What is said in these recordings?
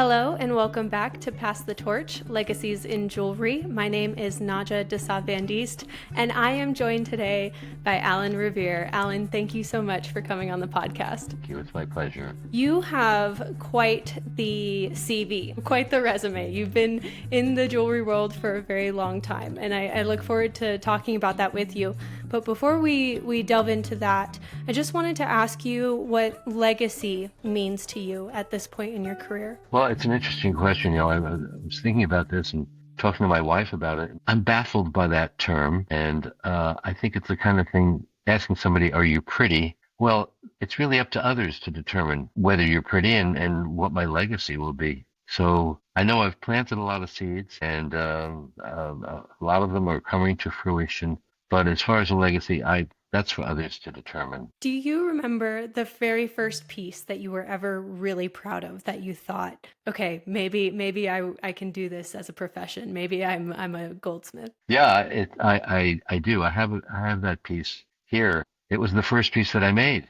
Hello and welcome back to Pass the Torch, Legacies in Jewelry. My name is Naja de Van Diest, and I am joined today by Alan Revere. Alan, thank you so much for coming on the podcast. Thank you. It's my pleasure. You have quite the CV, quite the resume. You've been in the jewelry world for a very long time, and I look forward to talking about that with you. But before we delve into that, I just wanted to ask you what legacy means to you at this point in your career. Well, it's an interesting question. I was thinking about this and talking to my wife about it. I'm baffled by that term, and I think it's the kind of thing, asking somebody, are you pretty? Well, it's really up to others to determine whether you're pretty and what my legacy will be. So I know I've planted a lot of seeds, and a lot of them are coming to fruition. But as far as a legacy, that's for others to determine. Do you remember the very first piece that you were ever really proud of, that you thought, okay, maybe I can do this as a profession. Maybe I'm a goldsmith. Yeah, I do. I have that piece here. It was the first piece that I made.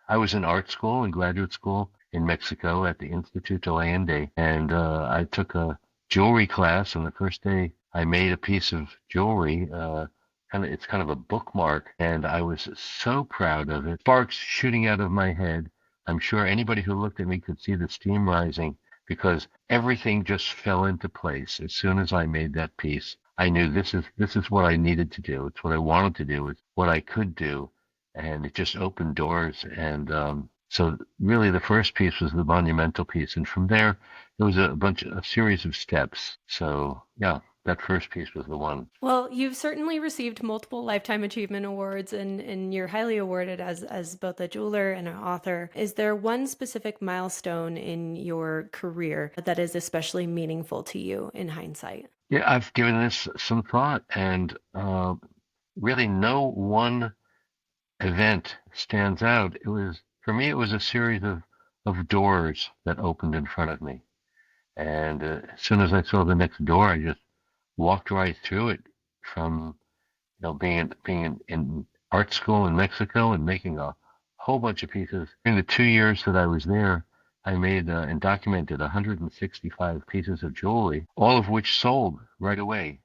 I was in art school and graduate school in Mexico at the Instituto Allende, and I took a jewelry class, and the first day I made a piece of jewelry. It's kind of a bookmark, and I was so proud of it. Sparks shooting out of my head. I'm sure anybody who looked at me could see the steam rising, because everything just fell into place. As soon as I made that piece, I knew this is what I needed to do. It's what I wanted to do. It's what I could do, and it just opened doors. And so really the first piece was the monumental piece, and from there there was a series of steps. So yeah. That first piece was the one. Well, you've certainly received multiple Lifetime Achievement Awards, and you're highly awarded as both a jeweler and an author. Is there one specific milestone in your career that is especially meaningful to you in hindsight? Yeah, I've given this some thought, and really no one event stands out. For me, it was a series of doors that opened in front of me. And as soon as I saw the next door, I just walked right through it, from being in art school in Mexico and making a whole bunch of pieces. In the 2 years that I was there, I made and documented 165 pieces of jewelry, all of which sold right away.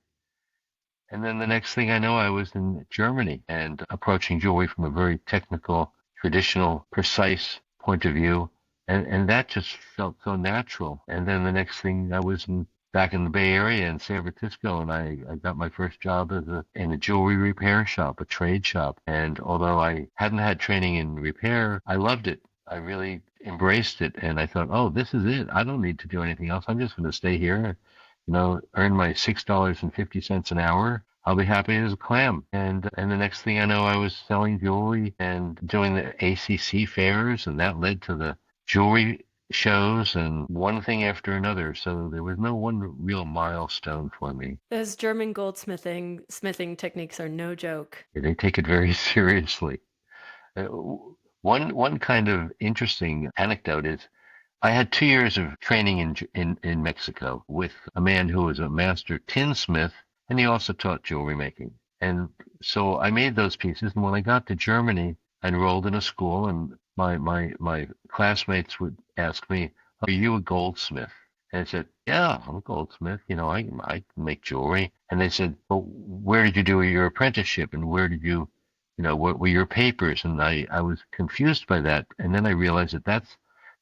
And then the next thing I know, I was in Germany and approaching jewelry from a very technical, traditional, precise point of view. And that just felt so natural. And then the next thing, I was back in the Bay Area in San Francisco, and I got my first job in a jewelry repair shop, a trade shop. And although I hadn't had training in repair, I loved it. I really embraced it, and I thought, oh, this is it. I don't need to do anything else. I'm just going to stay here, earn my $6.50 an hour. I'll be happy as a clam. And the next thing I know, I was selling jewelry and doing the ACC fairs, and that led to the jewelry shows, and one thing after another. So there was no one real milestone for me. Those German smithing techniques are no joke. They take it very seriously. One kind of interesting anecdote is I had 2 years of training in Mexico with a man who was a master tinsmith, and he also taught jewelry making. And so I made those pieces, and when I got to Germany, I enrolled in a school, and my classmates would ask me, are you a goldsmith? And I said, yeah, I'm a goldsmith. I make jewelry. And they said, well, where did you do your apprenticeship? And where did you, what were your papers? And I was confused by that. And then I realized that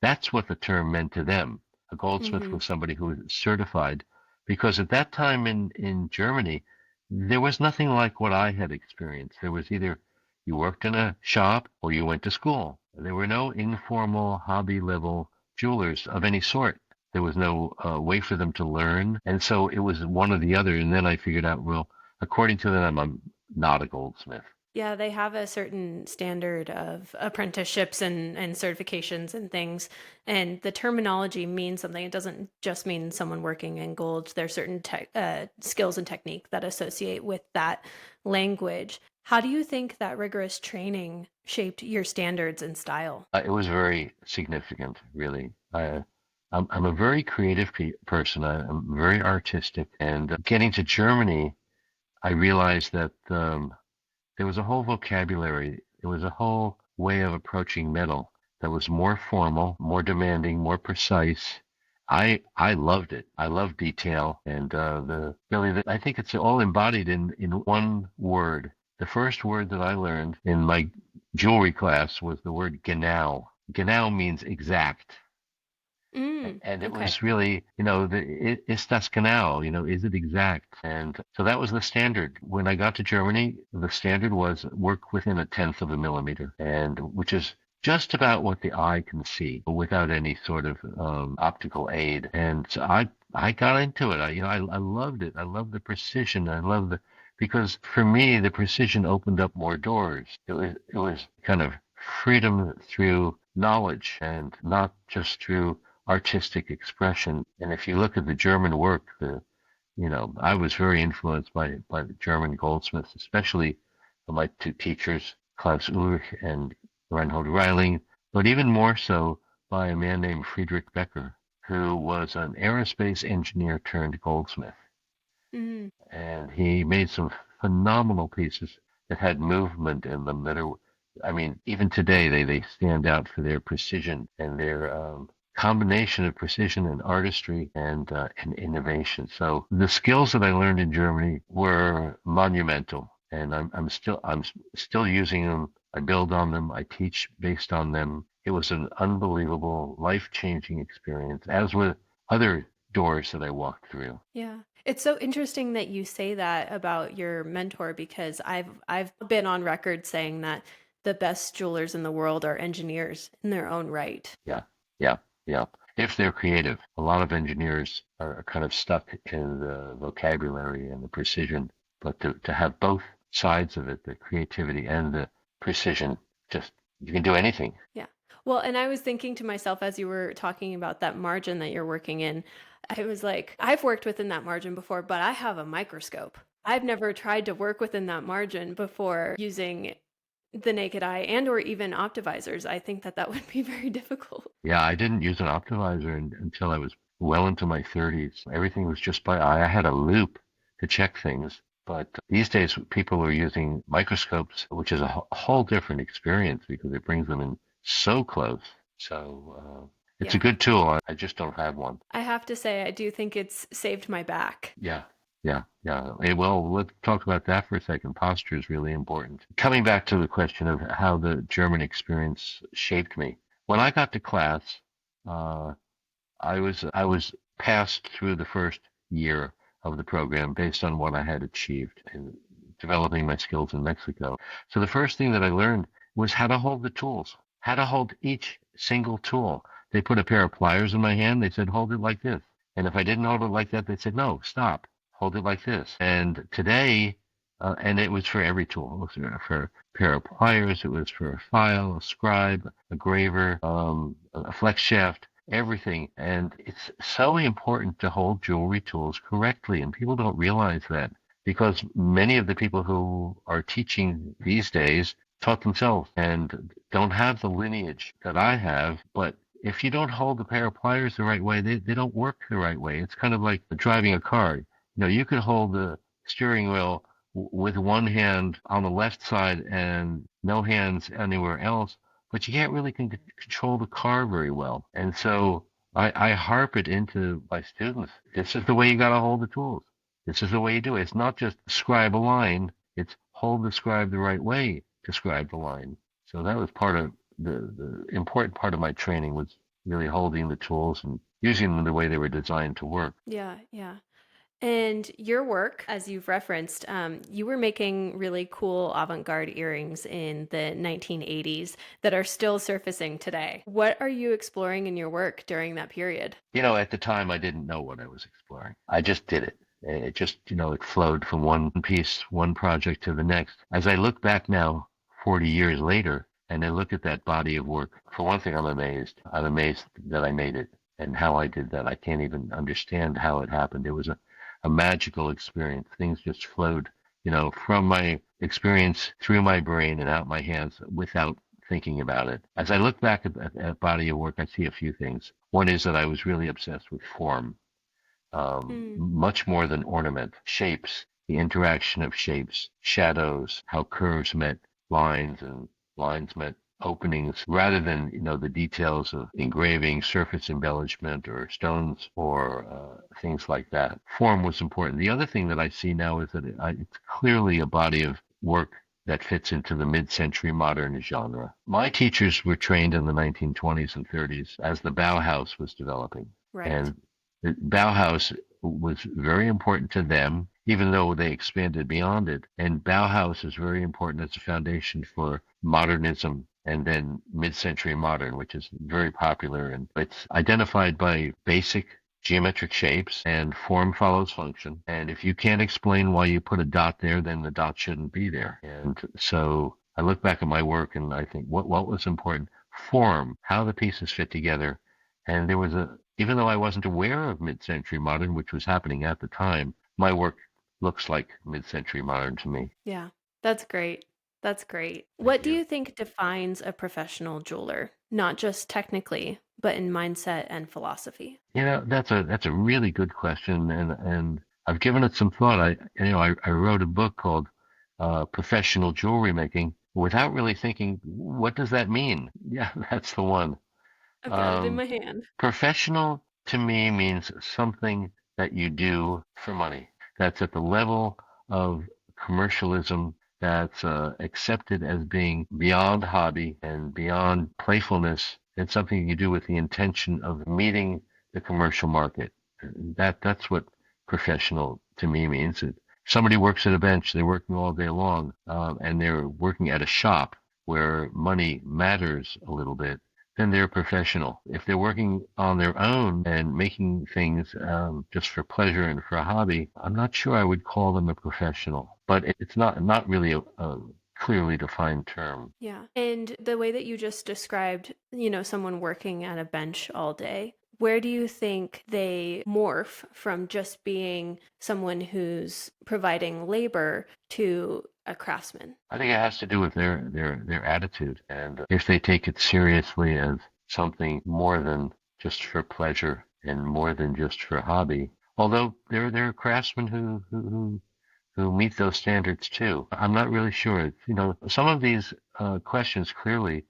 that's what the term meant to them. A goldsmith was somebody who was certified, because at that time in Germany, there was nothing like what I had experienced. There was either you worked in a shop or you went to school. There were no informal hobby-level jewelers of any sort. There was no way for them to learn. And so it was one or the other. And then I figured out, well, according to them, I'm not a goldsmith. Yeah, they have a certain standard of apprenticeships and certifications and things. And the terminology means something. It doesn't just mean someone working in gold. There are certain skills and technique that associate with that language. How do you think that rigorous training shaped your standards and style? It was very significant, really. I'm a very creative person. I'm very artistic. And getting to Germany, I realized that there was a whole vocabulary. There was a whole way of approaching metal that was more formal, more demanding, more precise, I loved it. I love detail and I think it's all embodied in one word. The first word that I learned in my jewelry class was the word genau. Genau means exact. And it Okay. was really, ist das genau, is it exact? And so that was the standard. When I got to Germany, the standard was work within a tenth of a millimeter, and which is just about what the eye can see without any sort of optical aid. And so I got into it. I loved it. I loved the precision. Because for me, the precision opened up more doors. It was kind of freedom through knowledge and not just through artistic expression. And if you look at the German work, I was very influenced by the German goldsmiths, especially my two teachers, Klaus Ulrich and Reinhold Reiling, but even more so by a man named Friedrich Becker, who was an aerospace engineer turned goldsmith. Mm, And he made some phenomenal pieces that had movement in them I mean, even today they stand out for their precision and their combination of precision and artistry and innovation. So the skills that I learned in Germany were monumental, and I'm still using them. I build on them. I teach based on them. It was an unbelievable, life-changing experience, as with other doors that I walked through. yeah. It's so interesting that you say that about your mentor because I've been on record saying that the best jewelers in the world are engineers in their own right. Yeah, yeah, yeah. If they're creative, a lot of engineers are kind of stuck in the vocabulary and the precision, but to have both sides of it, the creativity and the precision, just you can do anything. Yeah. Well, and I was thinking to myself as you were talking about that margin that you're working in, I was like, I've worked within that margin before, but I have a microscope. I've never tried to work within that margin before using the naked eye and or even optivisors. I think that that would be very difficult. Yeah, I didn't use an optimizer until I was well into my 30s. Everything was just by eye. I had a loop to check things. But these days, people are using microscopes, which is a whole different experience because it brings them in so close. So it's a Yeah. good tool. I just don't have one. I have to say, I do think it's saved my back. Yeah, yeah, yeah. Well, let's talk about that for a second. Posture is really important. Coming back to the question of how the German experience shaped me. When I got to class, uh, I was passed through the first year of the program based on what I had achieved in developing my skills in Mexico. So the first thing that I learned was how to hold the tools, how to hold each single tool. They put a pair of pliers in my hand. They said, hold it like this. And if I didn't hold it like that, they said, no, stop, hold it like this. And today, and it was for every tool. It was for a pair of pliers. It was for a file, a scribe, a graver, a flex shaft, everything. And it's so important to hold jewelry tools correctly. And people don't realize that because many of the people who are teaching these days taught themselves and don't have the lineage that I have. But if you don't hold a pair of pliers the right way, they don't work the right way. It's kind of like driving a car. You could hold the steering wheel with one hand on the left side and no hands anywhere else, but you can't really control the car very well. And so I harp it into my students. This is the way you got to hold the tools. This is the way you do it. It's not just scribe a line. It's hold the scribe the right way to scribe the line. So that was part of the important part of my training was really holding the tools and using them the way they were designed to work. Yeah, yeah. And your work, as you've referenced, you were making really cool avant-garde earrings in the 1980s that are still surfacing today. What are you exploring in your work during that period? At the time, I didn't know what I was exploring. I just did it. It just, it flowed from one piece, one project to the next. As I look back now, 40 years later, and I look at that body of work, for one thing, I'm amazed. I'm amazed that I made it and how I did that. I can't even understand how it happened. It was a magical experience. Things just flowed, from my experience through my brain and out my hands without thinking about it. As I look back at that body of work, I see a few things. One is that I was really obsessed with form, Mm, much more than ornament, shapes, the interaction of shapes, shadows, how curves met lines and lines met openings rather than, the details of engraving, surface embellishment, or stones, or things like that. Form was important. The other thing that I see now is that it's clearly a body of work that fits into the mid-century modern genre. My teachers were trained in the 1920s and 30s as the Bauhaus was developing. Right. And the Bauhaus was very important to them, even though they expanded beyond it. And Bauhaus is very important as a foundation for modernism and then mid-century modern, which is very popular. And it's identified by basic geometric shapes, and form follows function. And if you can't explain why you put a dot there, then the dot shouldn't be there. And so I look back at my work and I think, what was important? Form, how the pieces fit together. And there was even though I wasn't aware of mid-century modern, which was happening at the time, my work looks like mid-century modern to me. Yeah, that's great. That's great. Thank What do you. you think defines a professional jeweler, not just technically, but in mindset and philosophy? That's a really good question, and I've given it some thought. I wrote a book called Professional Jewelry Making without really thinking, what does that mean? Yeah, that's the one. I've got it in Um, my hand. Professional to me means something that you do for money. That's at the level of commercialism, that's accepted as being beyond hobby and beyond playfulness. It's something you do with the intention of meeting the commercial market. That's what professional to me means. Somebody works at a bench, they're working all day long, and they're working at a shop where money matters a little bit, then they're professional. If they're working on their own and making things just for pleasure and for a hobby, I'm not sure I would call them a professional. But it's not really a clearly defined term. Yeah. And the way that you just described, someone working at a bench all day, where do you think they morph from just being someone who's providing labor to a craftsman? I think it has to do with their attitude, and if they take it seriously as something more than just for pleasure and more than just for hobby. Although there are craftsmen who meet those standards too. I'm not really sure. Some of these questions clearly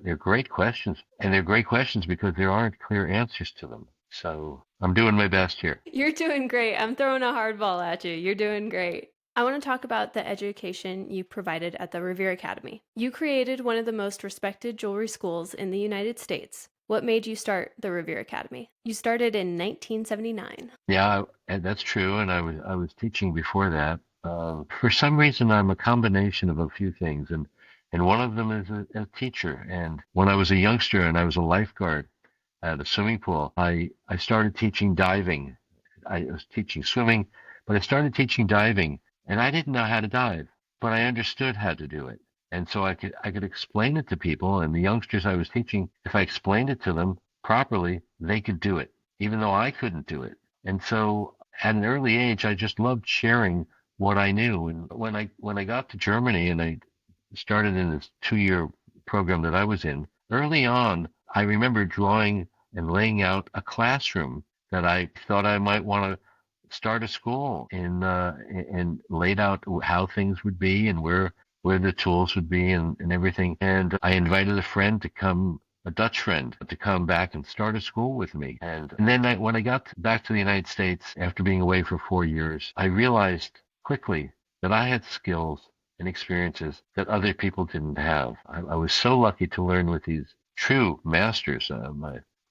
they're great questions, and they're great questions because there aren't clear answers to them. So I'm doing my best here. You're doing great. I'm throwing a hardball at you. You're doing great. I want to talk about the education you provided at the Revere Academy. You created one of the most respected jewelry schools in the United States. What made you start the Revere Academy? You started in 1979. Yeah, and that's true. And I was teaching before that. For some reason, I'm a combination of a few things, and one of them is a teacher. And when I was a youngster and I was a lifeguard at a swimming pool, I started teaching diving. I was teaching swimming, but I started teaching diving, and I didn't know how to dive, but I understood how to do it. And so I could explain it to people, and the youngsters I was teaching, if I explained it to them properly, they could do it, even though I couldn't do it. And so at an early age, I just loved sharing what I knew. And when I got to Germany and I started in this 2-year program that I was in, early on, I remember drawing and laying out a classroom that I thought I might want to start a school in, and laid out how things would be and where the tools would be and everything. And I invited a Dutch friend, to come back and start a school with me. And then when I got back to the United States after being away for 4 years, I realized quickly that I had skills and experiences that other people didn't have. I was so lucky to learn with these true masters.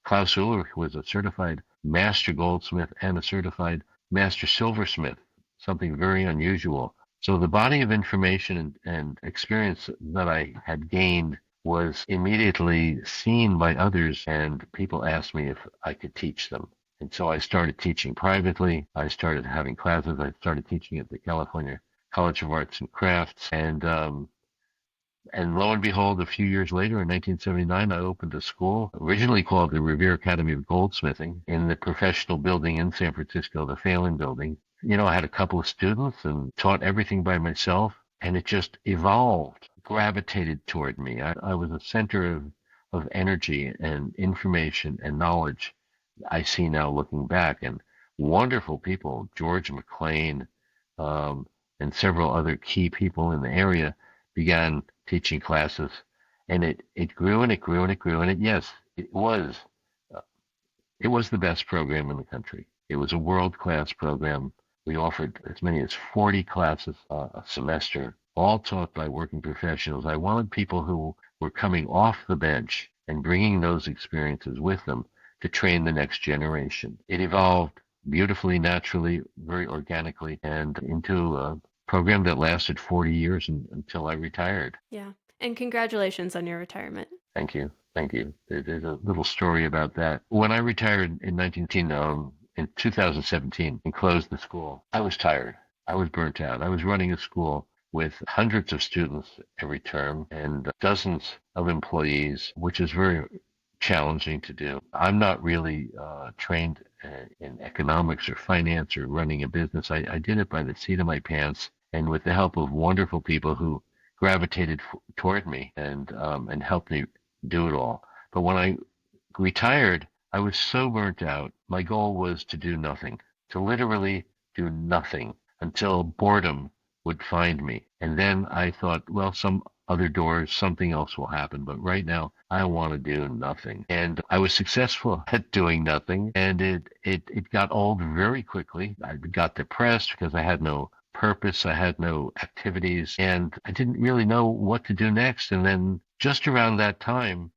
Klaus Ulrich was a certified master goldsmith and a certified master silversmith, something very unusual. So the body of information and experience that I had gained was immediately seen by others, and people asked me if I could teach them. And so I started teaching privately. I started having classes. I started teaching at the California College of Arts and Crafts, and lo and behold, a few years later, in 1979, I opened a school, originally called the Revere Academy of Goldsmithing, in the professional building in San Francisco, the Phelan building. I had a couple of students and taught everything by myself, and it just evolved, gravitated toward me. I was a center of energy and information and knowledge. I see now looking back, and wonderful people, George McLean, and several other key people in the area began teaching classes. And it grew and it grew and it grew. And yes, uh, it was the best program in the country. It was a world-class program. We offered as many as 40 classes a semester, all taught by working professionals. I wanted people who were coming off the bench and bringing those experiences with them to train the next generation. It evolved beautifully, naturally, very organically, and into a program that lasted 40 years until I retired. Yeah. And congratulations on your retirement. Thank you. Thank you. There's a little story about that. When I retired in 2017 and closed the school, I was tired. I was burnt out. I was running a school with hundreds of students every term and dozens of employees, which is very challenging to do. I'm not really trained in economics or finance or running a business. I did it by the seat of my pants and with the help of wonderful people who gravitated toward me and helped me do it all. But when I retired, I was so burnt out. My goal was to do nothing, to literally do nothing until boredom would find me. And then I thought, well, some other doors, something else will happen. But right now, I want to do nothing. And I was successful at doing nothing. And it got old very quickly. I got depressed because I had no purpose. I had no activities, and I didn't really know what to do next. And then just around that time,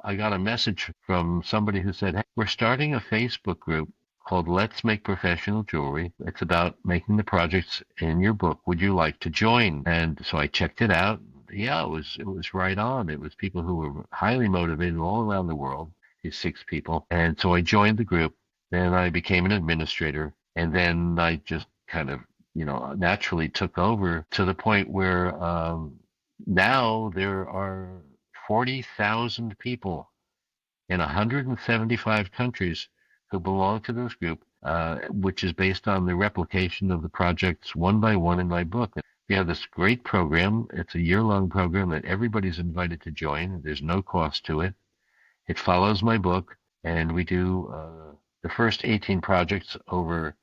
I got a message from somebody who said, hey, we're starting a Facebook group called Let's Make Professional Jewelry. It's about making the projects in your book. Would you like to join? And so I checked it out. Yeah, it was right on. It was people who were highly motivated all around the world, these 6 people. And so I joined the group. Then I became an administrator. And then I just kind of naturally took over to the point where now there are 40,000 people in 175 countries who belong to this group, which is based on the replication of the projects one by one in my book. We have this great program. It's a year-long program that everybody's invited to join. There's no cost to it. It follows my book, and we do the first 18 projects over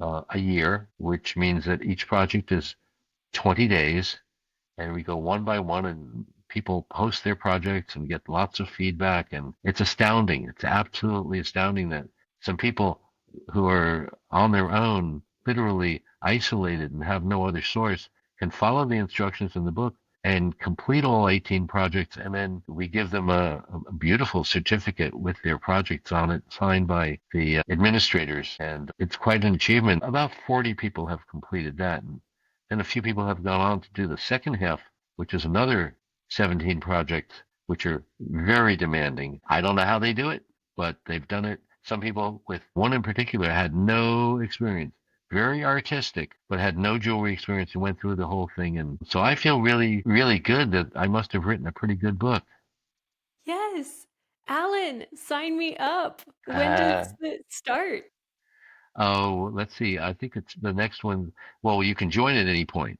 a year, which means that each project is 20 days, and we go one by one, and people post their projects and get lots of feedback, and it's astounding. It's absolutely astounding that some people who are on their own, literally isolated and have no other source, can follow the instructions in the book and complete all 18 projects, and then we give them a beautiful certificate with their projects on it, signed by the administrators, and it's quite an achievement. About 40 people have completed that, and then a few people have gone on to do the second half, which is another 17 projects, which are very demanding. I don't know how they do it, but they've done it. Some people, with one in particular, had no experience, very artistic, but had no jewelry experience and went through the whole thing. And so I feel really, really good that I must have written a pretty good book. Yes. Alan, sign me up. When Uh, does it start? oh, let's see. I think it's the next one. Well, you can join at any point.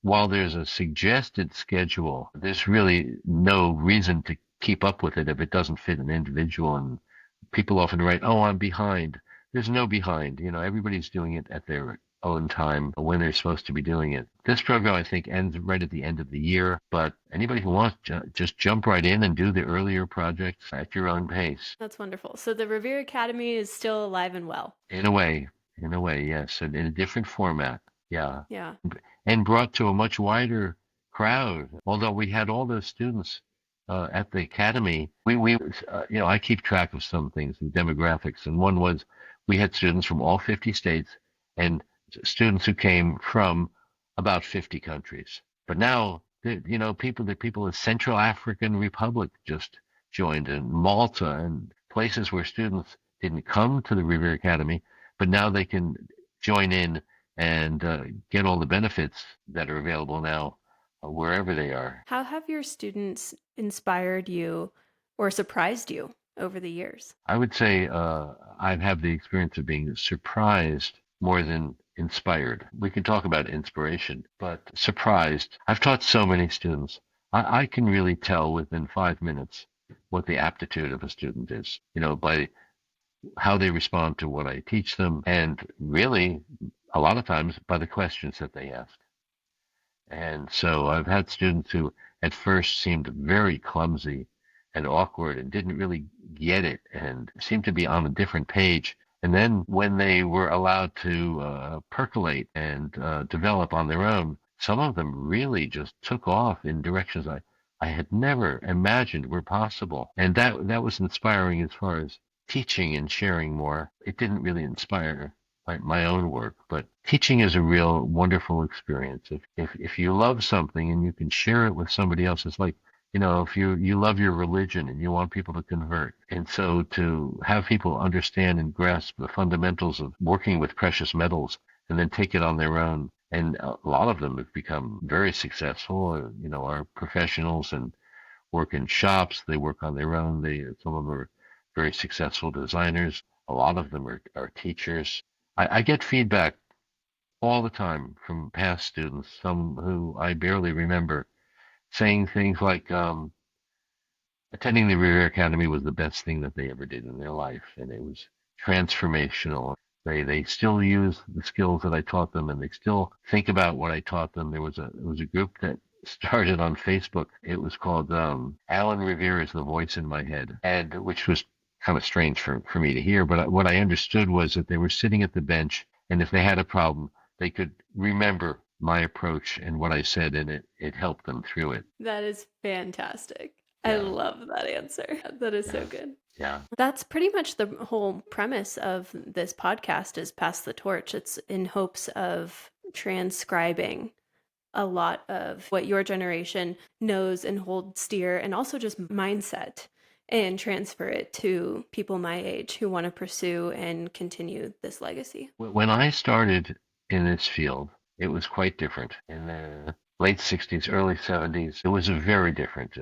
While there's a suggested schedule, there's really no reason to keep up with it if it doesn't fit an individual. And people often write, "Oh, I'm behind." There's no behind. Everybody's doing it at their own time when they're supposed to be doing it. This program, I think, ends right at the end of the year, but anybody who wants, just jump right in and do the earlier projects at your own pace. That's wonderful. So the Revere Academy is still alive and well. In a way, yes, and in a different format. Yeah. Yeah. And brought to a much wider crowd. Although we had all those students at the academy, I keep track of some things, the demographics, and one was we had students from all 50 states and students who came from about 50 countries. But now, people in Central African Republic just joined, and Malta, and places where students didn't come to the Revere Academy, but now they can join in and get all the benefits that are available now wherever they are. How have your students inspired you or surprised you over the years? I would say I have the experience of being surprised more than inspired. We can talk about inspiration, but surprised. I've taught so many students. I can really tell within 5 minutes what the aptitude of a student is, by how they respond to what I teach them, and really, a lot of times, by the questions that they ask. And so I've had students who at first seemed very clumsy and awkward and didn't really get it and seemed to be on a different page. And then when they were allowed to percolate and develop on their own, some of them really just took off in directions I had never imagined were possible. And that was inspiring as far as teaching and sharing more. It didn't really inspire my own work, but teaching is a real wonderful experience. If you love something and you can share it with somebody else, it's like, if you love your religion and you want people to convert. And so to have people understand and grasp the fundamentals of working with precious metals and then take it on their own. And a lot of them have become very successful, are professionals and work in shops. They work on their own. Some of them are very successful designers. A lot of them are teachers. I get feedback all the time from past students, some who I barely remember, saying things like, attending the Revere Academy was the best thing that they ever did in their life, and it was transformational. They still use the skills that I taught them, and they still think about what I taught them. There was a group that started on Facebook. It was called Alan Revere is the Voice in My Head, and which was kind of strange for me to hear. But what I understood was that they were sitting at the bench, and if they had a problem, they could remember my approach and what I said, and it helped them through it. That is fantastic. I Yeah, love that answer. That is so yeah, good. yeah. That's pretty much the whole premise of this podcast is pass the torch. It's in hopes of transcribing a lot of what your generation knows and holds dear, and also just mindset, and transfer it to people my age who want to pursue and continue this legacy. When I started in this field, it was quite different. In the late 60s, early 70s, it was a very different.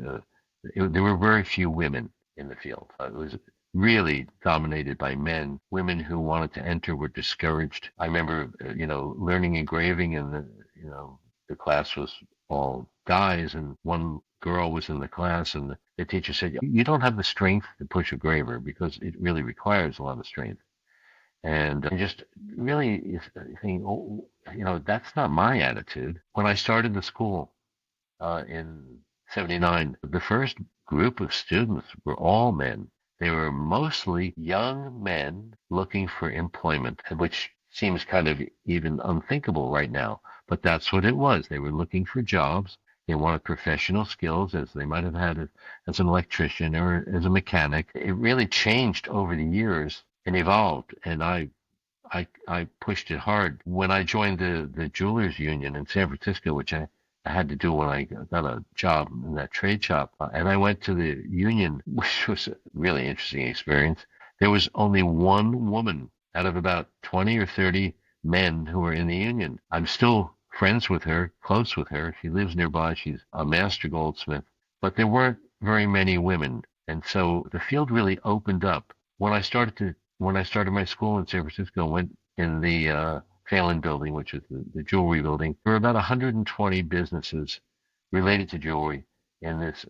There were very few women in the field. It was really dominated by men. Women who wanted to enter were discouraged. I remember, learning engraving, and the class was all guys, and one girl was in the class, and the teacher said, "You don't have the strength to push a graver because it really requires a lot of strength." And just really thinking, oh, that's not my attitude. When I started the school in '79, the first group of students were all men. They were mostly young men looking for employment, which seems kind of even unthinkable right now. But that's what it was. They were looking for jobs. They wanted professional skills, as they might have had as an electrician or as a mechanic. It really changed over the years and evolved. And I pushed it hard. When I joined the Jewelers Union in San Francisco, which I had to do when I got a job in that trade shop, and I went to the union, which was a really interesting experience. There was only one woman out of about 20 or 30 men who were in the union. I'm still friends with her, close with her. She lives nearby. She's a master goldsmith. But there weren't very many women. And so the field really opened up. When I started my school in San Francisco, went in the Phelan building, which is the jewelry building, there were about 120 businesses related to jewelry in this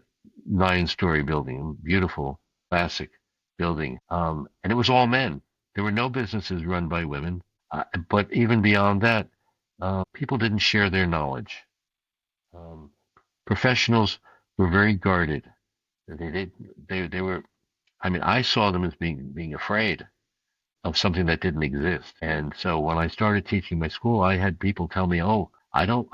9-story building, beautiful, classic building. And it was all men. There were no businesses run by women. But even beyond that, people didn't share their knowledge. Um, Professionals were very guarded. They were, I mean, I saw them as being afraid of something that didn't exist. And so when I started teaching my school, I had people tell me, "Oh, I don't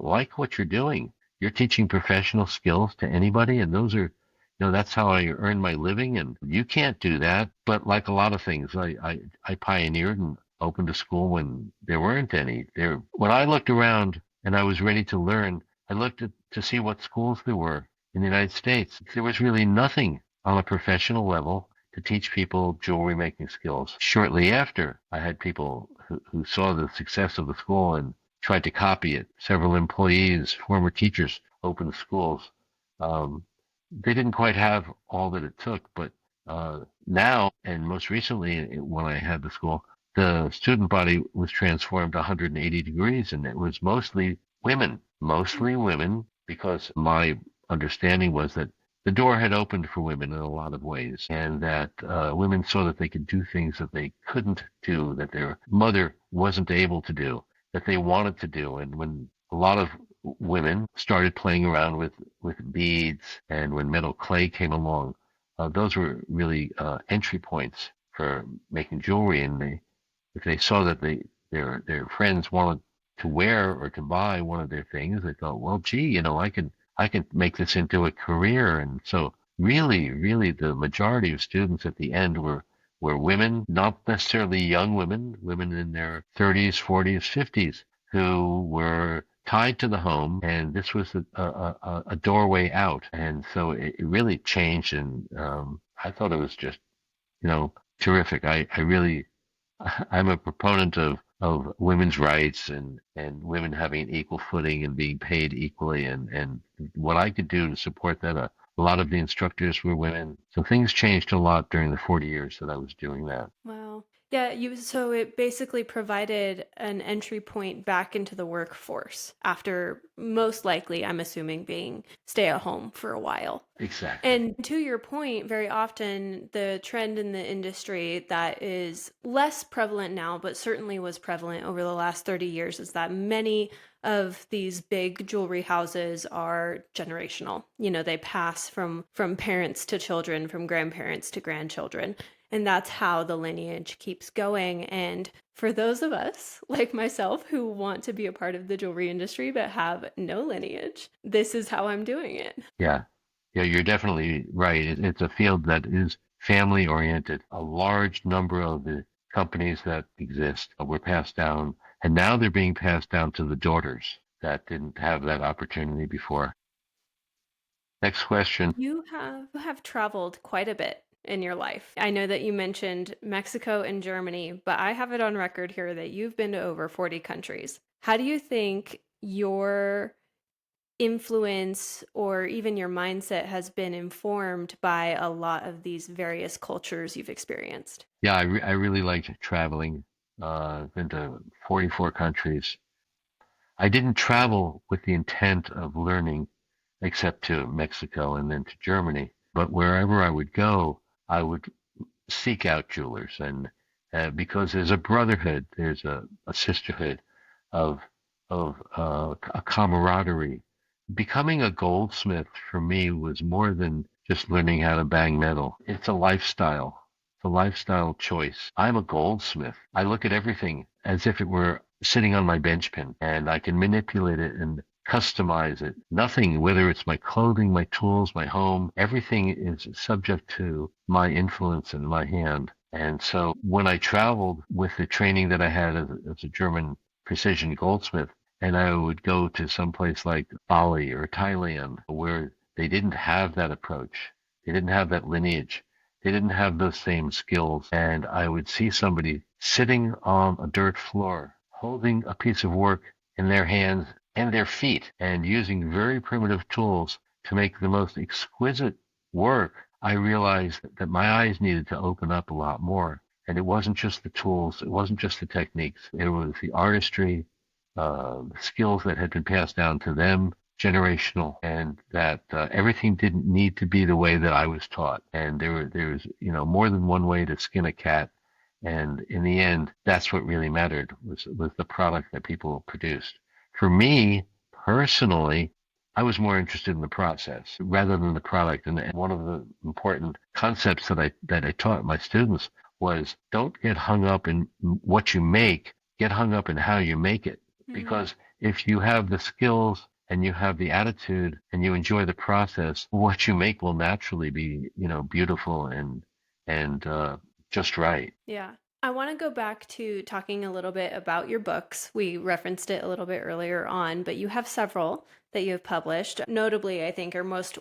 like what you're doing. You're teaching professional skills to anybody, and those are, that's how I earn my living, and you can't do that." But like a lot of things, I pioneered and opened a school when there weren't any. When I looked around and I was ready to learn, I looked to see what schools there were in the United States. There was really nothing on a professional level to teach people jewelry making skills. Shortly after, I had people who saw the success of the school and tried to copy it. Several employees, former teachers, opened schools. Um, they didn't quite have all that it took, but now, and most recently when I had the school, the student body was transformed 180 degrees, and it was mostly women, because my understanding was that the door had opened for women in a lot of ways, and that women saw that they could do things that they couldn't do, that their mother wasn't able to do, that they wanted to do. And when a lot of women started playing around with beads, and when metal clay came along, those were really entry points for making jewelry. And if they saw that their friends wanted to wear or to buy one of their things, they thought, well, gee, I can make this into a career. And so really the majority of students at the end were women, not necessarily young women, women in their 30s, 40s, 50s, who were tied to the home, and this was a doorway out. And so it really changed, and I thought it was just, terrific. I really, I'm a proponent of women's rights and women having an equal footing and being paid equally, and what I could do to support that. A lot of the instructors were women, so things changed a lot during the 40 years that I was doing that. Wow. Yeah, so it basically provided an entry point back into the workforce after most likely, I'm assuming, being stay at home for a while. Exactly. And to your point, very often the trend in the industry that is less prevalent now, but certainly was prevalent over the last 30 years, is that many of these big jewelry houses are generational. They pass from parents to children, from grandparents to grandchildren. And that's how the lineage keeps going. And for those of us, like myself, who want to be a part of the jewelry industry but have no lineage, this is how I'm doing it. Yeah. Yeah, you're definitely right. It's a field that is family oriented. A large number of the companies that exist were passed down, and now they're being passed down to the daughters that didn't have that opportunity before. Next question. You have traveled quite a bit in your life. I know that you mentioned Mexico and Germany, but I have it on record here that you've been to over 40 countries. How do you think your influence or even your mindset has been informed by a lot of these various cultures you've experienced? Yeah, I really liked traveling. I've been to 44 countries. I didn't travel with the intent of learning except to Mexico and then to Germany. But wherever I would go, I would seek out jewelers, and because there's a brotherhood, there's a sisterhood of a camaraderie. Becoming a goldsmith for me was more than just learning how to bang metal. It's a lifestyle. It's a lifestyle choice. I'm a goldsmith. I look at everything as if it were sitting on my bench pin, and I can manipulate it and customize it. Nothing, whether it's my clothing, my tools, my home, everything is subject to my influence and my hand. And so when I traveled with the training that I had as a German precision goldsmith, and I would go to some place like Bali or Thailand where they didn't have that approach. They didn't have that lineage. They didn't have those same skills. And I would see somebody sitting on a dirt floor, holding a piece of work in their hands and their feet and using very primitive tools to make the most exquisite work. I realized that my eyes needed to open up a lot more. And it wasn't just the tools, it wasn't just the techniques, it was the artistry, skills that had been passed down to them, generational, and that everything didn't need to be the way that I was taught. And there was more than one way to skin a cat. And in the end, that's what really mattered was the product that people produced. For me personally, I was more interested in the process rather than the product. And one of the important concepts that I taught my students was don't get hung up in what you make, get hung up in how you make it. Mm-hmm. Because if you have the skills and you have the attitude and you enjoy the process, what you make will naturally be, beautiful and just right. Yeah. I want to go back to talking a little bit about your books. We referenced it a little bit earlier on, but you have several that you have published. Notably, I think are most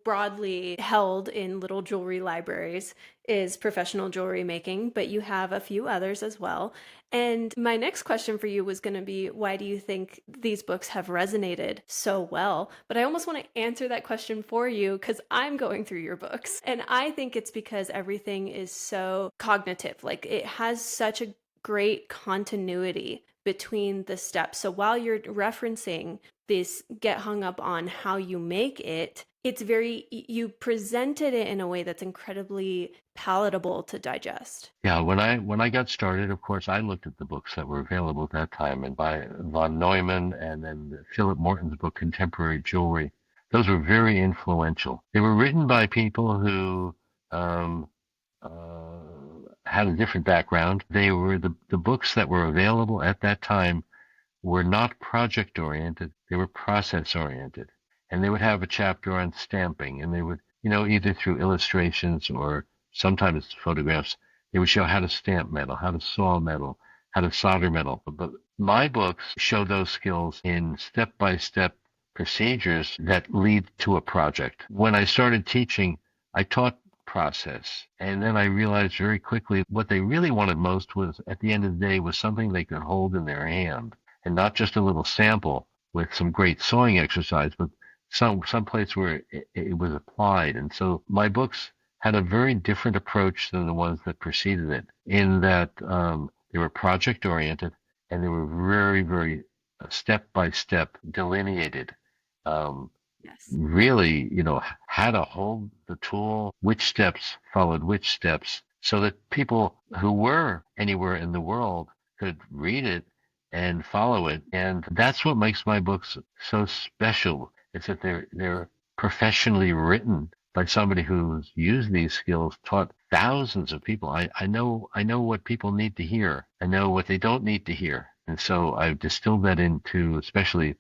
broadly held in little jewelry libraries is professional jewelry making, but you have a few others as well. And my next question for you was going to be, why do you think these books have resonated so well? But I almost want to answer that question for you because I'm going through your books. And I think it's because everything is so cognitive. Like it has such a great continuity between the steps. So while you're referencing this get hung up on how you make it, It's very, you presented it in a way that's incredibly palatable to digest. Yeah, when I got started, of course, I looked at the books that were available at that time, and by von Neumann and then Philip Morton's book Contemporary Jewelry. Those were very influential. They were written by people who um, had a different background. They were the books that were available at that time were not project oriented, they were process oriented. And they would have a chapter on stamping, and they would, either through illustrations or sometimes photographs, they would show how to stamp metal, how to saw metal, how to solder metal. But my books show those skills in step by step procedures that lead to a project. When I started teaching, I taught process. And then I realized very quickly what they really wanted most was, at the end of the day, was something they could hold in their hand, and not just a little sample with some great sewing exercise, but some place where it was applied. And so my books had a very different approach than the ones that preceded it, in that they were project oriented and they were very, very step by step delineated. Um, Yes. Really, how to hold the tool, which steps followed which steps, so that people who were anywhere in the world could read it and follow it. And that's what makes my books so special. It's that they're professionally written by somebody who's used these skills, taught thousands of people. I know what people need to hear. I know what they don't need to hear. And so I've distilled that into especially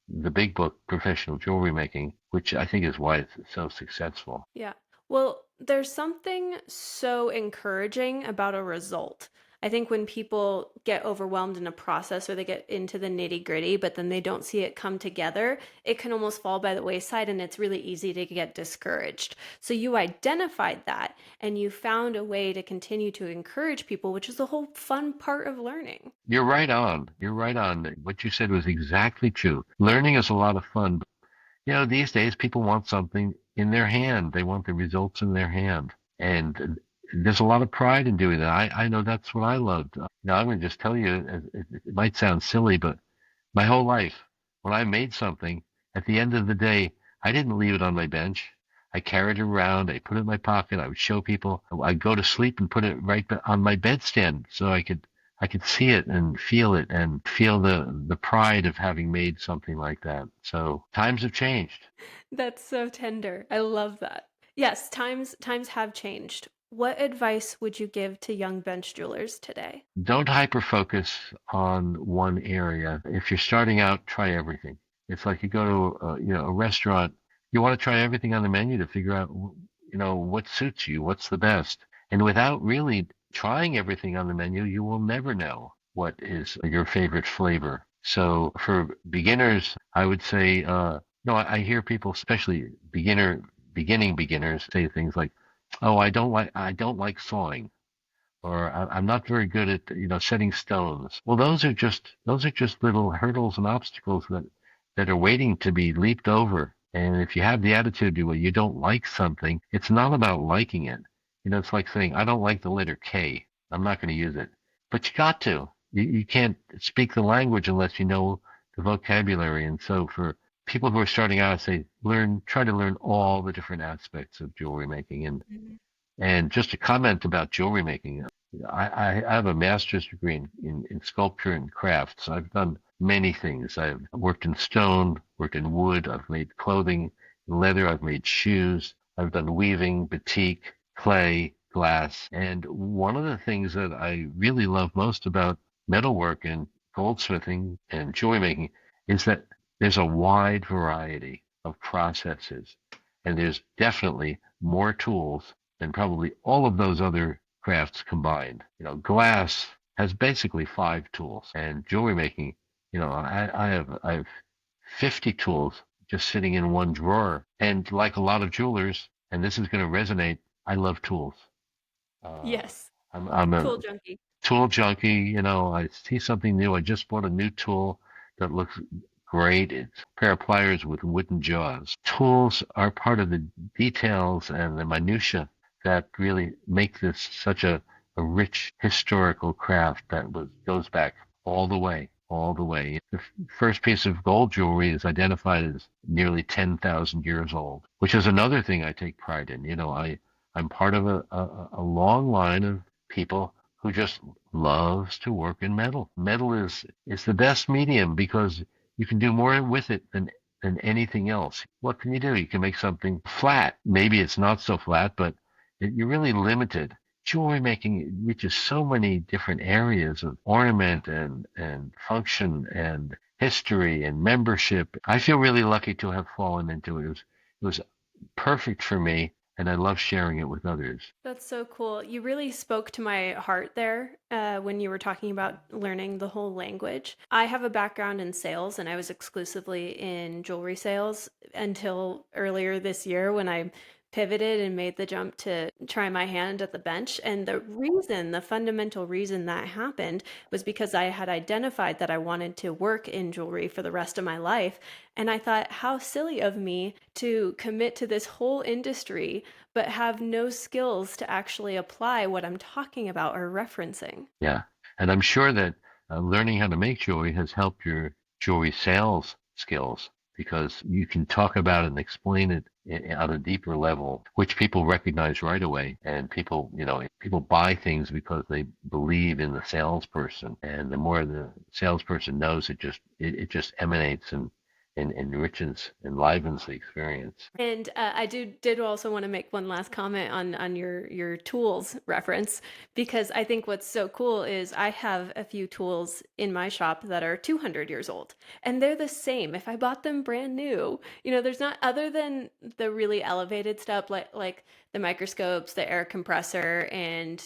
the big book, Professional Jewelry Making, which I think is why it's so successful. Yeah. Well, there's something so encouraging about a result. I think when people get overwhelmed in a process or they get into the nitty gritty, but then they don't see it come together, it can almost fall by the wayside and it's really easy to get discouraged. So you identified that and you found a way to continue to encourage people, which is the whole fun part of learning. You're right on. You're right on. What you said was exactly true. Learning is a lot of fun. But, these days people want something in their hand. They want the results in their hand. And there's a lot of pride in doing that. I know that's what I loved. Now, I'm going to just tell you, it might sound silly, but my whole life, when I made something, at the end of the day, I didn't leave it on my bench. I carried it around. I put it in my pocket. I would show people. I'd go to sleep and put it right on my bedstand so I could see it and feel the pride of having made something like that. So times have changed. That's so tender. I love that. Yes, times have changed. What advice would you give to young bench jewelers today? Don't hyper focus on one area. If you're starting out, try everything. It's like you go to a restaurant. You want to try everything on the menu to figure out what suits you, what's the best. And without really trying everything on the menu, you will never know what is your favorite flavor. So for beginners, I would say no. I hear people, especially beginning beginners, say things like, "Oh, I don't like sawing." Or I'm not very good at setting stones. Well, those are just little hurdles and obstacles that are waiting to be leaped over. And if you have the attitude well, you don't like something, it's not about liking it. It's like saying I don't like the letter K. I'm not going to use it, but you got to. You can't speak the language unless you know the vocabulary. And so for people who are starting out, I say try to learn all the different aspects of jewelry making. And just a comment about jewelry making. I have a master's degree in sculpture and crafts. I've done many things. I've worked in stone, worked in wood. I've made clothing, leather. I've made shoes. I've done weaving, batik, clay, glass. And one of the things that I really love most about metalwork and goldsmithing and jewelry making is that there's a wide variety of processes. And there's definitely more tools than probably all of those other crafts combined. Glass has basically 5 tools, and jewelry making, I have 50 tools just sitting in one drawer. And like a lot of jewelers, and this is going to resonate, I love tools. Uh, Yes, I'm a tool junkie. tool junkie. I see something new. I just bought a new tool that looks great. It's a pair of pliers with wooden jaws. Tools are part of the details and the minutia that really make this such a rich historical craft that goes back all the way. all the way. The first piece of gold jewelry is identified as nearly 10,000 years old, which is another thing I take pride in. I'm part of a long line of people who just loves to work in metal. Metal is the best medium because you can do more with it than anything else. What can you do? You can make something flat. Maybe it's not so flat, but you're really limited. Jewelry making reaches so many different areas of ornament and function and history and membership. I feel really lucky to have fallen into it. It was perfect for me, and I love sharing it with others. That's so cool. You really spoke to my heart there when you were talking about learning the whole language. I have a background in sales, and I was exclusively in jewelry sales until earlier this year when I pivoted and made the jump to try my hand at the bench. And the fundamental reason that happened was because I had identified that I wanted to work in jewelry for the rest of my life. And I thought, how silly of me to commit to this whole industry but have no skills to actually apply what I'm talking about or referencing. Yeah. And I'm sure that learning how to make jewelry has helped your jewelry sales skills because you can talk about it and explain it on a deeper level, which people recognize right away. And people buy things because they believe in the salesperson. And the more the salesperson knows, it just emanates and enriches, enlivens the experience. And I did also want to make one last comment on your tools reference because I think what's so cool is I have a few tools in my shop that are 200 years old and they're the same. If I bought them brand new, there's not other than the really elevated stuff like the microscopes, the air compressor, and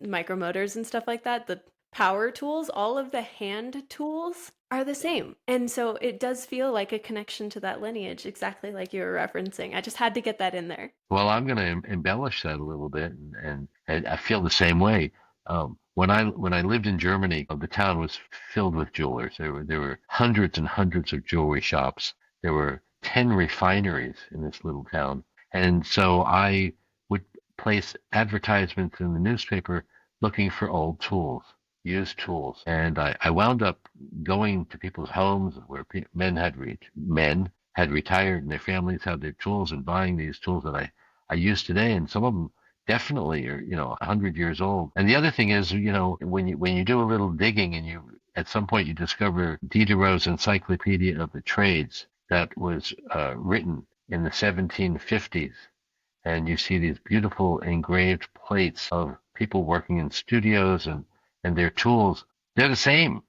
micromotors and stuff like that. The power tools, all of the hand tools are the same. And so it does feel like a connection to that lineage, exactly like you were referencing. I just had to get that in there. Well, I'm going to embellish that a little bit, and I feel the same way. When I lived in Germany, the town was filled with jewelers. There were hundreds and hundreds of jewelry shops. There were 10 refineries in this little town, and so I would place advertisements in the newspaper looking for old tools, used tools, and I wound up going to people's homes where men had retired and their families had their tools and buying these tools that I use today. And some of them definitely are, 100 years old. And the other thing is, when you do a little digging and at some point you discover Diderot's Encyclopedia of the Trades that was written in the 1750s. And you see these beautiful engraved plates of people working in studios and their tools. They're the same.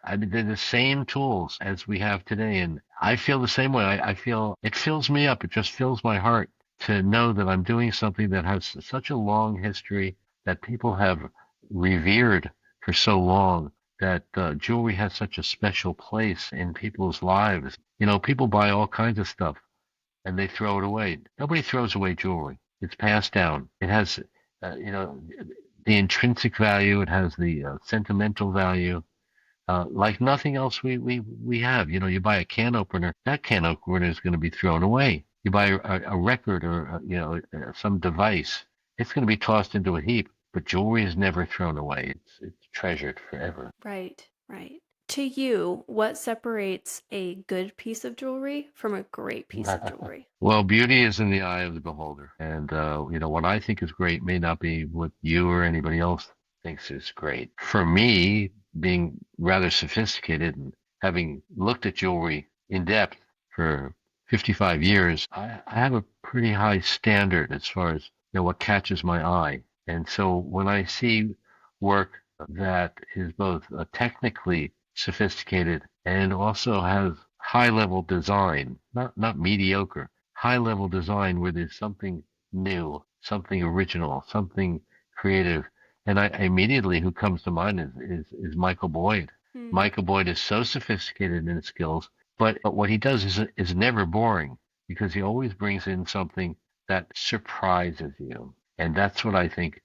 I mean, they're the same tools as we have today. And I feel the same way. I feel it fills me up. It just fills my heart to know that I'm doing something that has such a long history that people have revered for so long, that jewelry has such a special place in people's lives. People buy all kinds of stuff and they throw it away. Nobody throws away jewelry. It's passed down. It has, uh, you know, the intrinsic value. It has the sentimental value. Like nothing else we have. You buy a can opener, that can opener is going to be thrown away. You buy a record or, some device, it's going to be tossed into a heap. But jewelry is never thrown away. It's treasured forever. Right, right. To you, what separates a good piece of jewelry from a great piece of jewelry? Well, beauty is in the eye of the beholder. And, what I think is great may not be what you or anybody else thinks is great. For me, being rather sophisticated and having looked at jewelry in depth for 55 years, I have a pretty high standard as far as, what catches my eye. And so when I see work that is both technically sophisticated and also has high level design, not mediocre, high level design where there's something new, something original, something creative. And I immediately who comes to mind is Michael Boyd. Hmm. Michael Boyd is so sophisticated in his skills, but what he does is never boring because he always brings in something that surprises you. And that's what I think,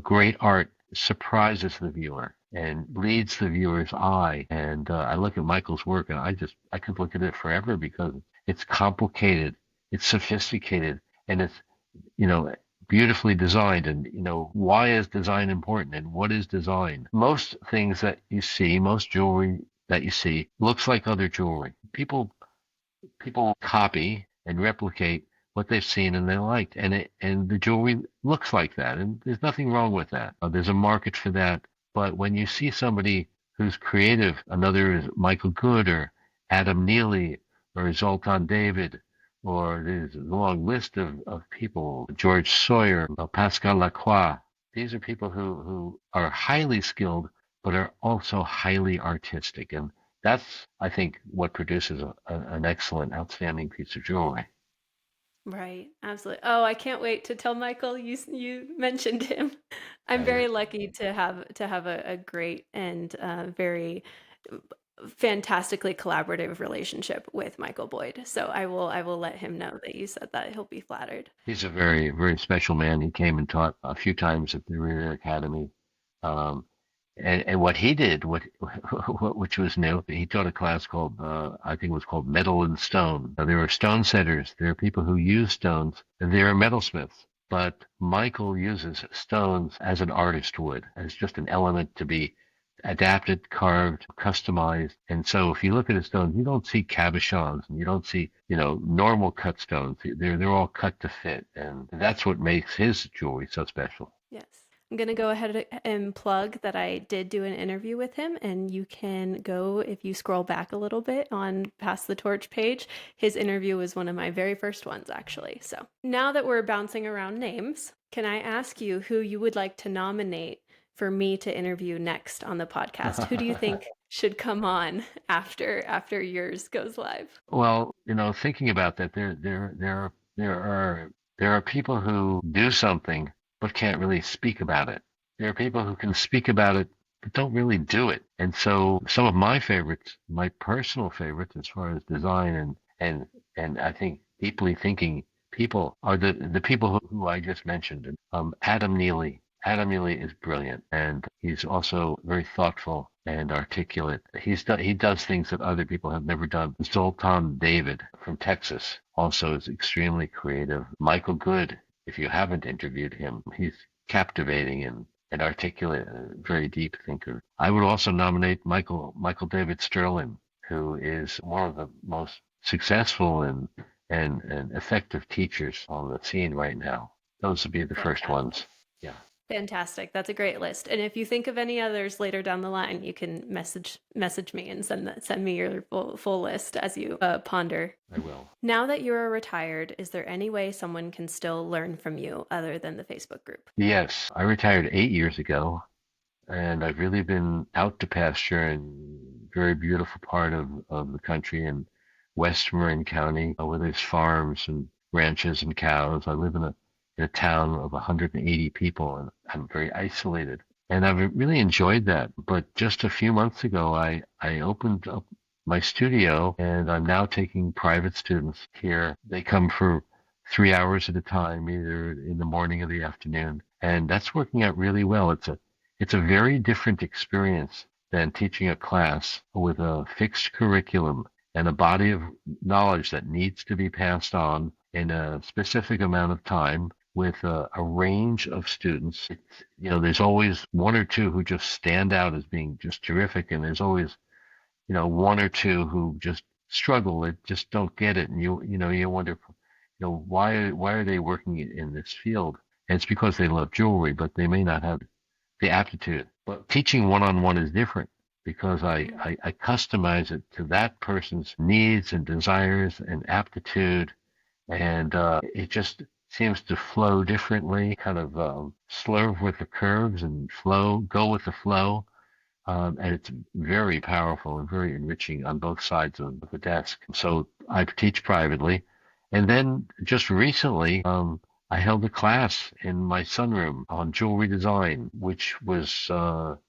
great art surprises the viewer and leads the viewer's eye. And I look at Michael's work and I could look at it forever because it's complicated, it's sophisticated, and it's, you know, beautifully designed. And, why is design important and what is design? Most things that you see, most jewelry that you see looks like other jewelry. People copy and replicate what they've seen and they liked, and the jewelry looks like that, and there's nothing wrong with that. There's a market for that. But when you see somebody who's creative, another is Michael Good or Adam Neely or Zoltan David, or there's a long list of people, George Sawyer, Pascal Lacroix. These are people who are highly skilled, but are also highly artistic. And that's, I think, what produces an excellent, outstanding piece of jewelry. Right, absolutely. Oh, I can't wait to tell Michael you mentioned him. I'm I, very lucky to have a great and very fantastically collaborative relationship with Michael Boyd. So I will let him know that you said that. He'll be flattered. he's a very, very special man. He came and taught a few times at the Revere Academy. Um, and what he did, which was new, he taught a class called, I think it was called Metal and Stone. Now, there are stone setters. There are people who use stones. And there are metalsmiths. But Michael uses stones as an artist would, as just an element to be adapted, carved, customized. And so if you look at a stone, you don't see cabochons and you don't see, normal cut stones. They're all cut to fit. And that's what makes his jewelry so special. Yes. I'm going to go ahead and plug that I did do an interview with him, and you can go if you scroll back a little bit on Pass the Torch page. His interview was one of my very first ones, actually. So now that we're bouncing around names, can I ask you who you would like to nominate for me to interview next on the podcast? Who do you think should come on after yours goes live? Well, thinking about that, there are people who do something but can't really speak about it. There are people who can speak about it but don't really do it. And so some of my favorites, my personal favorites as far as design and I think deeply thinking people are the people who I just mentioned. Adam Neely. Adam Neely is brilliant, and he's also very thoughtful and articulate. He does things that other people have never done. Zoltan David from Texas also is extremely creative. Michael Good, if you haven't interviewed him, he's captivating and articulate, a very deep thinker. I would also nominate Michael David Sterling, who is one of the most successful and effective teachers on the scene right now. Those would be the first ones. Yeah. Fantastic. That's a great list. And if you think of any others later down the line, you can message me and send me your full list as you ponder. I will. Now that you are retired, is there any way someone can still learn from you other than the Facebook group? Yes, I retired 8 years ago, and I've really been out to pasture in a very beautiful part of the country in West Marin County, where there's farms and ranches and cows. I live in a town of 180 people, and I'm very isolated. And I've really enjoyed that. But just a few months ago, I opened up my studio, and I'm now taking private students here. They come for 3 hours at a time, either in the morning or the afternoon. And that's working out really well. It's a very different experience than teaching a class with a fixed curriculum and a body of knowledge that needs to be passed on in a specific amount of time with a range of students. There's always one or two who just stand out as being just terrific, and there's always, one or two who just struggle, that just don't get it, and you wonder, why are they working in this field? And it's because they love jewelry, but they may not have the aptitude. But teaching one-on-one is different because I customize it to that person's needs and desires and aptitude, and it just seems to flow differently, kind of slurve with the curves and go with the flow. And it's very powerful and very enriching on both sides of the desk. So I teach privately. And then just recently, I held a class in my sunroom on jewelry design, which was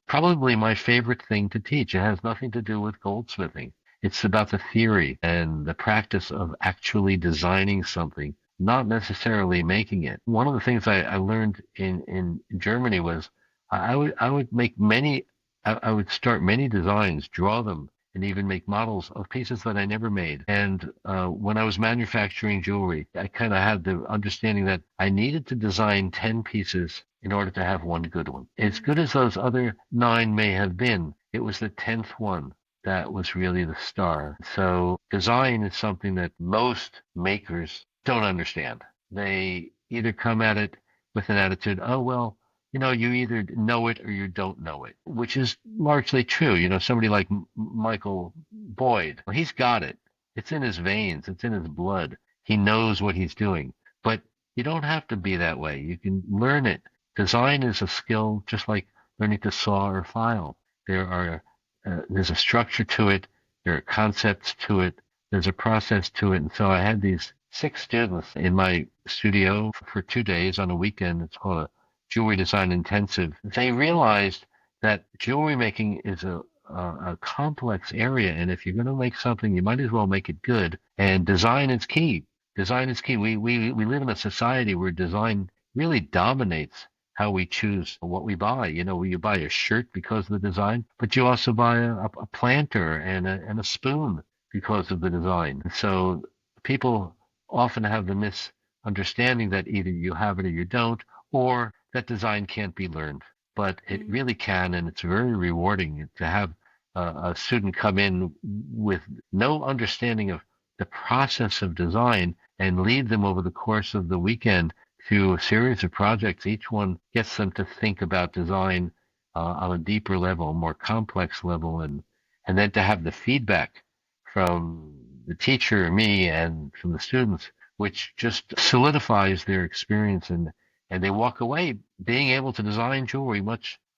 probably my favorite thing to teach. It has nothing to do with goldsmithing. It's about the theory and the practice of actually designing something, not necessarily making it. One of the things I learned in Germany was I would start many designs, draw them, and even make models of pieces that I never made. And when I was manufacturing jewelry, I kind of had the understanding that I needed to design 10 pieces in order to have one good one. As good as those other 9 may have been, it was the 10th one that was really the star. So design is something that most makers don't understand. They either come at it with an attitude, oh, well, you either know it or you don't know it, which is largely true. Somebody like Michael Boyd, well, he's got it. It's in his veins. It's in his blood. He knows what he's doing. But you don't have to be that way. You can learn it. Design is a skill just like learning to saw or file. There's a structure to it. There are concepts to it. There's a process to it. And so I had these 6 students in my studio for 2 days on a weekend. It's called a jewelry design intensive. They realized that jewelry making is a complex area, and if you're going to make something, you might as well make it good. And design is key. Design is key. We live in a society where design really dominates how we choose what we buy. You buy a shirt because of the design, but you also buy a planter and a spoon because of the design. So people often have the misunderstanding that either you have it or you don't, or that design can't be learned. But it really can, and it's very rewarding to have a student come in with no understanding of the process of design and lead them over the course of the weekend through a series of projects. Each one gets them to think about design on a deeper level, a more complex level, and then to have the feedback from the teacher, me, and from the students, which just solidifies their experience, and they walk away being able to design jewelry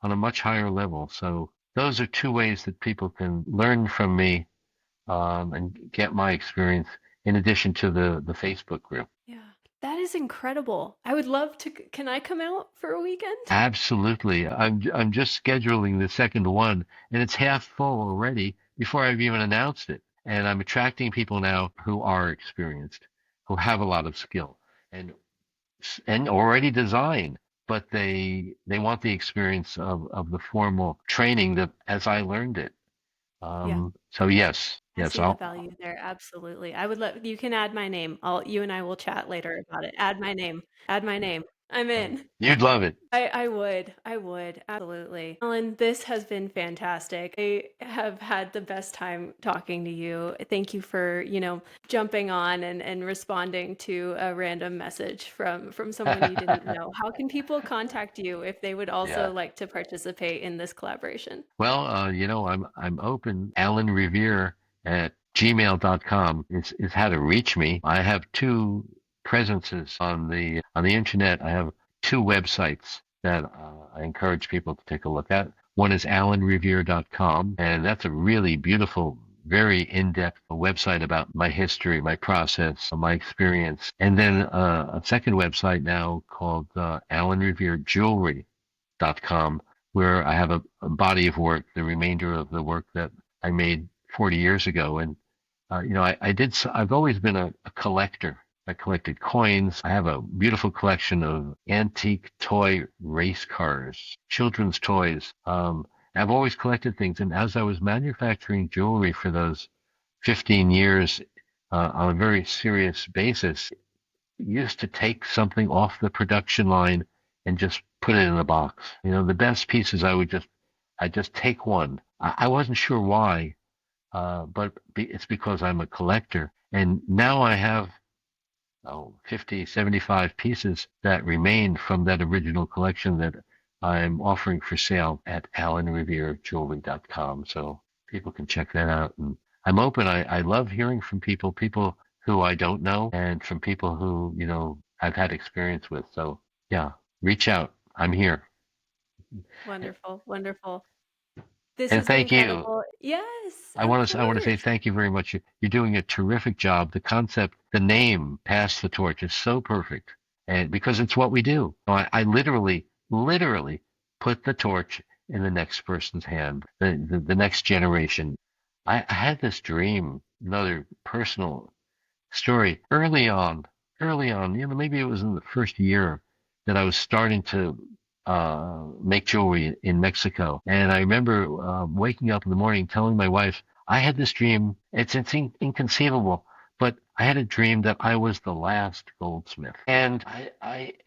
on a much higher level. So those are 2 ways that people can learn from me and get my experience in addition to the Facebook group. Yeah, that is incredible. I would love to. Can I come out for a weekend? Absolutely. I'm just scheduling the second one, and it's half full already before I've even announced it. And I'm attracting people now who are experienced, who have a lot of skill, and already design, but they want the experience of the formal training that as I learned it. Yeah. So yes, I yes, see the value there. Absolutely. I would let you can add my name. You and I will chat later about it. Add my name. Add my name. I'm in. you'd love it. I would. I would. Absolutely. Alan, this has been fantastic. I have had the best time talking to you. Thank you for, jumping on and responding to a random message from someone you didn't know. How can people contact you if they would also Yeah. like to participate in this collaboration? Well, I'm open. Alan Revere at gmail.com is how to reach me. I have 2 presences on the internet. I have 2 websites that I encourage people to take a look at. One is alanrevere.com, and that's a really beautiful, very in-depth website about my history, my process, my experience. And then a second website now called alanreverejewelry.com, where I have a body of work, the remainder of the work that I made 40 years ago. And, I've always been a collector. I collected coins. I have a beautiful collection of antique toy race cars, children's toys. I've always collected things. And as I was manufacturing jewelry for those 15 years on a very serious basis, used to take something off the production line and just put it in a box. The best pieces I just take one. I wasn't sure why, but it's because I'm a collector. And now I have 50, 75 pieces that remain from that original collection that I'm offering for sale at alanreverejewelry.com. So people can check that out. And I'm open. I love hearing from people who I don't know, and from people who, I've had experience with. So yeah, reach out. I'm here. Wonderful. Wonderful. This And has been thank you. incredible. Yes, I of want to say course. thank you very much. You're doing a terrific job. The concept, the name, Pass the Torch, is so perfect, and because it's what we do. I literally put the torch in the next person's hand, the next generation. I had this dream, another personal story early on, maybe it was in the first year that I was starting to make jewelry in Mexico. And I remember waking up in the morning telling my wife, I had this dream. It's inconceivable, but I had a dream that I was the last goldsmith. And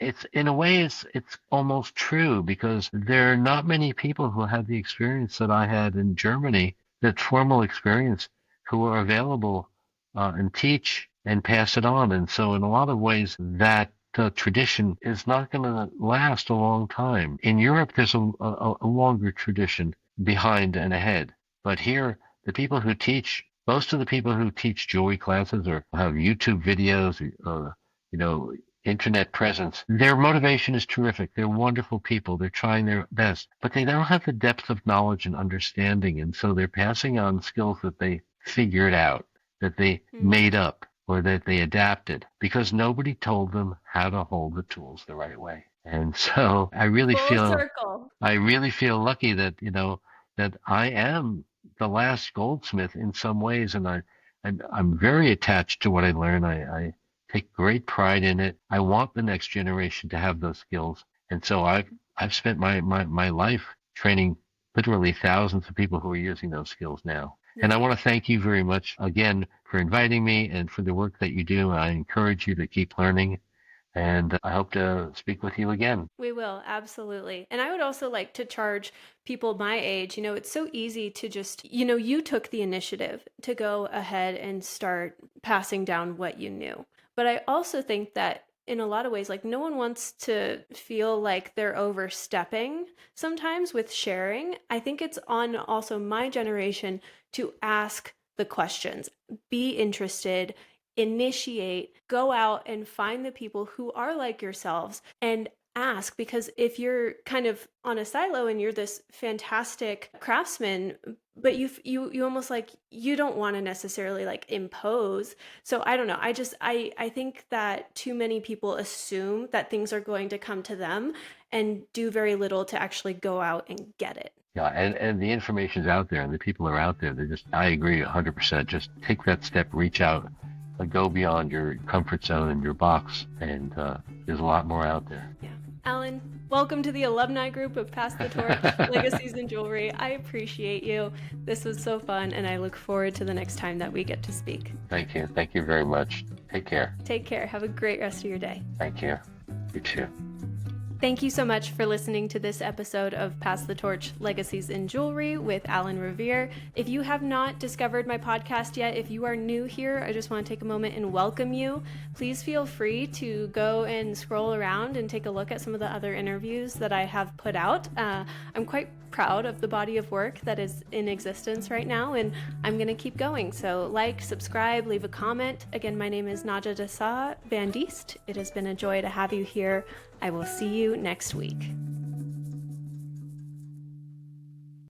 it's in a way, it's almost true because there are not many people who have the experience that I had in Germany, that formal experience, who are available and teach and pass it on. And so in a lot of ways, that tradition is not going to last a long time. In Europe, there's a longer tradition behind and ahead. But here, the people who teach, most of the people who teach jewelry classes or have YouTube videos, internet presence, their motivation is terrific. They're wonderful people. They're trying their best, but they don't have the depth of knowledge and understanding. And so they're passing on skills that they figured out, that they made up, or that they adapted because nobody told them how to hold the tools the right way. And so I really feel lucky that, that I am the last goldsmith in some ways. And I'm very attached to what I learn. I take great pride in it. I want the next generation to have those skills. And so I've spent my life training literally thousands of people who are using those skills now. And I want to thank you very much again for inviting me and for the work that you do. I encourage you to keep learning, and I hope to speak with you again. We will, absolutely. And I would also like to charge people my age, it's so easy to just, you took the initiative to go ahead and start passing down what you knew. But I also think that in a lot of ways, like no one wants to feel like they're overstepping sometimes with sharing. I think it's on also my generation to ask the questions, be interested, initiate, go out and find the people who are like yourselves and ask, because if you're kind of on a silo and you're this fantastic craftsman, but you almost like you don't want to necessarily like impose. So I don't know. I think that too many people assume that things are going to come to them and do very little to actually go out and get it. Yeah, and the information's out there and the people are out there. I agree 100%. Just take that step, reach out, go beyond your comfort zone and your box, and there's a lot more out there. Yeah. Alan, welcome to the alumni group of Pass the Torch, Legacies in Jewelry. I appreciate you. This was so fun, and I look forward to the next time that we get to speak. Thank you. Thank you very much. Take care. Take care. Have a great rest of your day. Thank you. You too. Thank you so much for listening to this episode of Pass the Torch, Legacies in Jewelry with Alan Revere. If you have not discovered my podcast yet, if you are new here, I just want to take a moment and welcome you. Please feel free to go and scroll around and take a look at some of the other interviews that I have put out. I'm quite proud of the body of work that is in existence right now, and I'm going to keep going. So like, subscribe, leave a comment. Again, my name is Naja Dessa Van Diest. It has been a joy to have you here. I will see you next week.